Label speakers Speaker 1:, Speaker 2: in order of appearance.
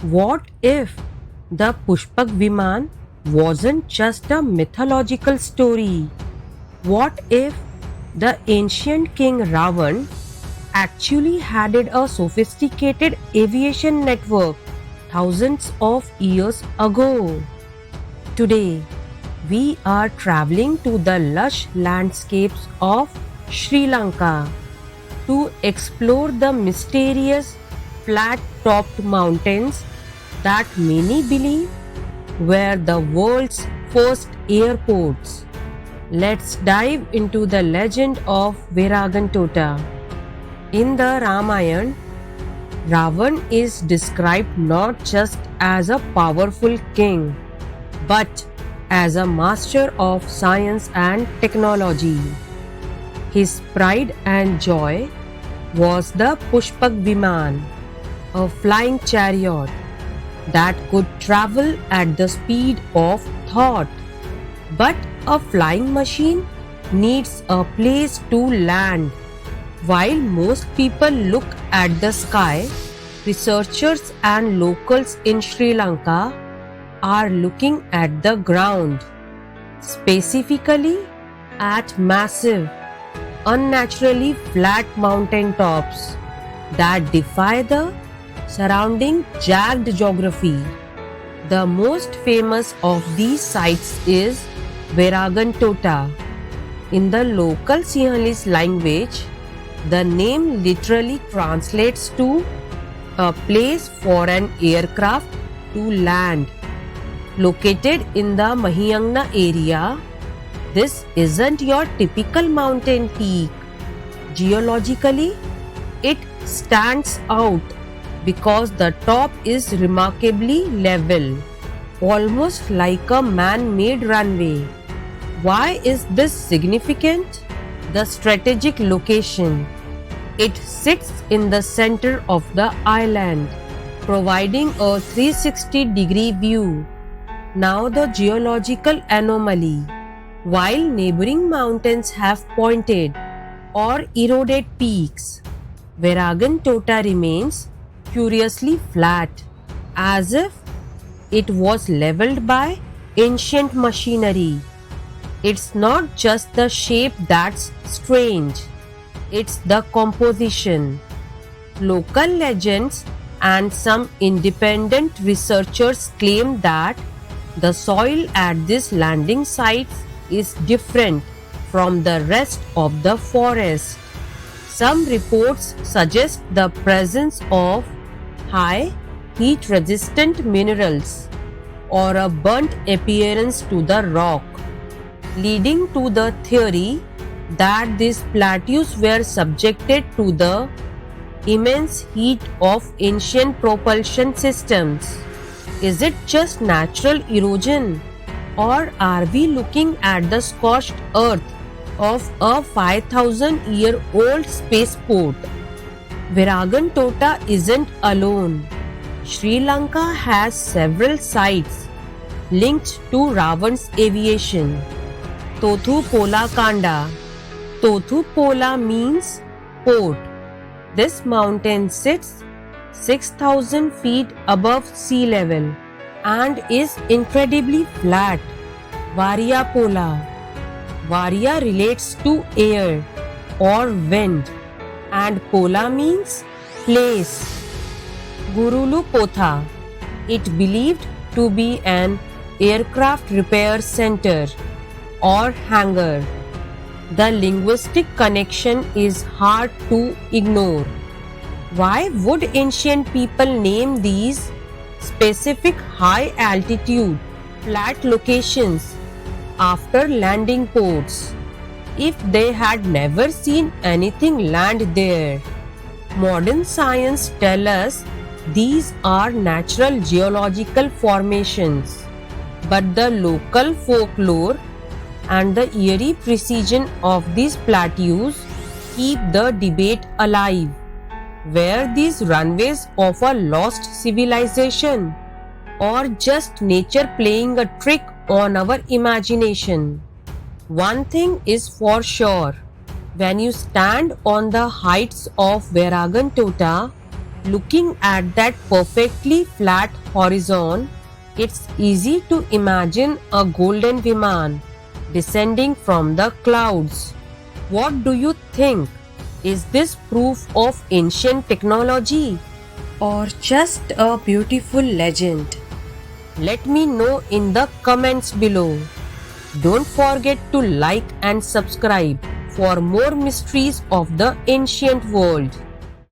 Speaker 1: What if the Pushpak Viman wasn't just a mythological story? What if the ancient king Ravan actually had a sophisticated aviation network thousands of years ago? Today, we are traveling to the lush landscapes of Sri Lanka to explore the mysterious flat topped mountains that many believe were the world's first airports. Let's dive into the legend of Viragantota. In the Ramayana, Ravan is described not just as a powerful king but as a master of science and technology. His pride and joy was the Pushpak Viman, a flying chariot that could travel at the speed of thought. But a flying machine needs a place to land. While most people look at the sky, researchers and locals in Sri Lanka are looking at the ground, specifically at massive, unnaturally flat mountain tops that defy the surrounding jagged geography. The most famous of these sites is Viragantota. In the local Sinhalese language, the name literally translates to a place for an aircraft to land. Located in the Mahiyangna area, this isn't your typical mountain peak. Geologically, it stands out because the top is remarkably level, almost like a man-made runway. Why is this significant? The strategic location. It sits in the center of the island, providing a 360-degree view. Now the geological anomaly. While neighboring mountains have pointed or eroded peaks, Viragantota remains curiously flat, as if it was leveled by ancient machinery. It's not just the shape that's strange, it's the composition. Local legends and some independent researchers claim that the soil at this landing site is different from the rest of the forest. Some reports suggest the presence of high heat resistant minerals or a burnt appearance to the rock, leading to the theory that these plateaus were subjected to the immense heat of ancient propulsion systems. Is it just natural erosion, or are we looking at the scorched earth of a 5,000-year-old spaceport? Viragantota isn't alone. Sri Lanka has several sites linked to Ravan's aviation. Tothupola Kanda. Tothupola means port. This mountain sits 6,000 feet above sea level and is incredibly flat. Variapola. Varia relates to air or wind and Pola means place. Gurulupotha. It believed to be an aircraft repair center or hangar. The linguistic connection is hard to ignore. Why would ancient people name these specific high altitude, flat locations after landing ports if they had never seen anything land there? Modern science tells us these are natural geological formations, but the local folklore and the eerie precision of these plateaus keep the debate alive. Were these runways of a lost civilization or just nature playing a trick on our imagination? One thing is for sure, when you stand on the heights of Viragantota, Looking at that perfectly flat horizon, it's easy to imagine a golden Viman descending from the clouds. What do you think? Is this proof of ancient technology or just a beautiful legend? Let me know in the comments below. Don't forget to like and subscribe for more mysteries of the ancient world.